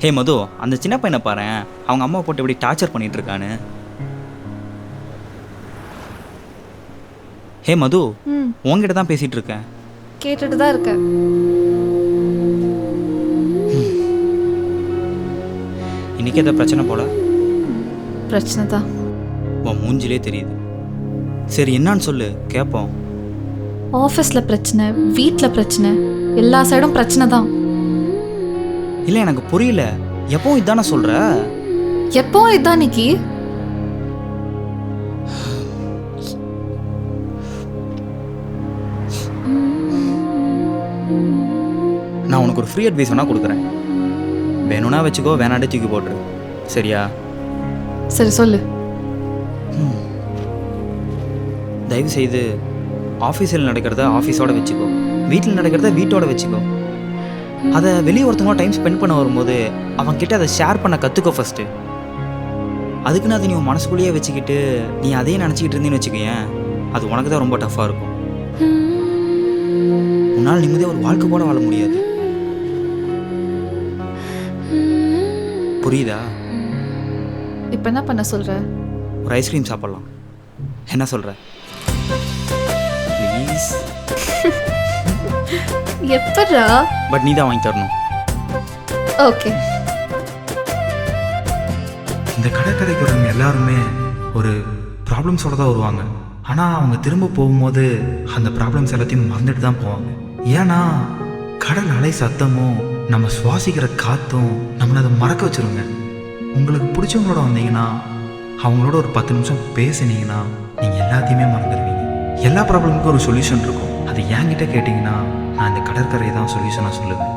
ஹே மது, அந்த சின்ன பையனை பாரு, அவங்க அம்மா போட்டு எப்படி டார்ச்சர் பண்ணிட்டு இருக்கான்னு. ஹே மது, உங்ககிட்ட தான் பேசிட்டு இருக்கேன். கேட்டுட்டு தான் இருக்கேன். இன்னைக்கு எதாவது பிரச்சனை போல? பிரச்சனை தான். உன் மூஞ்சிலே தெரியுது. சரி என்னன்னு சொல்லு, கேட்போம். ஆஃபீஸில் பிரச்சனை, வீட்டில் பிரச்சனை, எல்லா சைடும் பிரச்சனை தான். இல்லை எனக்கு புரியல, எப்பவும் இதானே சொல்கிற? எப்பவும் இதான் நிக்கி. நான் உனக்கு ஒரு ஃப்ரீ அட்வைஸ் வேணா கொடுக்குறேன். வேணும்னா வச்சுக்கோ, வேணாண்டே தூக்கி போட்டுரு, சரியா? சரி சொல்லு. தயவு செய்து ஆஃபீஸில் நடக்கிறத ஆஃபீஸோடு வச்சுக்கோ, வீட்டில் நடக்கிறத வீட்டோட வச்சுக்கோ. அதை வெளியே ஒருத்தவங்க டைம் ஸ்பெண்ட் பண்ண வரும்போது அவன்கிட்ட அதை ஷேர் பண்ண கற்றுக்கோ ஃபஸ்ட்டு. அதுக்குன்னு அதை நீ உன் மனசுக்குள்ளேயே வச்சுக்கிட்டு நீ அதையே நினச்சிக்கிட்டு இருந்தேன்னு வச்சுக்கேன், அது உனக்கு தான் ரொம்ப டஃப்பாக இருக்கும். உன்னால் நிம்மதியாக ஒரு வாழ்க்கை கூட வாழ முடியாது. புரியுதா? இப்போ என்ன பண்ண சொல்ற? ஒரு ஐஸ்கிரீம் சாப்பிட்லாம், என்ன சொல்கிற? ப்ளீஸ். எப்படா? பட் நீ தான் வாங்கி தரணும். ஓகே. இந்த கடற்கரைக்கு வரவங்க எல்லாருமே ஒரு ப்ராப்ளம்ஸோட தான் வருவாங்க. ஆனால் அவங்க திரும்ப போகும்போது அந்த ப்ராப்ளம்ஸ் எல்லாத்தையும் மறந்துட்டு தான் போவாங்க. ஏன்னா கடல் அலை சத்தமும் நம்ம சுவாசிக்கிற காற்றும் நம்மளை அதை மறக்க வச்சுருங்க. உங்களுக்கு பிடிச்சவங்களோட வந்தீங்கன்னா அவங்களோட ஒரு 10 நிமிஷம் பேசினீங்கன்னா நீங்கள் எல்லாத்தையுமே மறந்துடுவீங்க. எல்லா ப்ராப்ளமுக்கும் ஒரு சொல்யூஷன் இருக்கும். அது என்கிட்ட கேட்டிங்கன்னா நான் இந்த கடற்கரையை தான் சொல்யூஷனாக சொல்லுவேன்.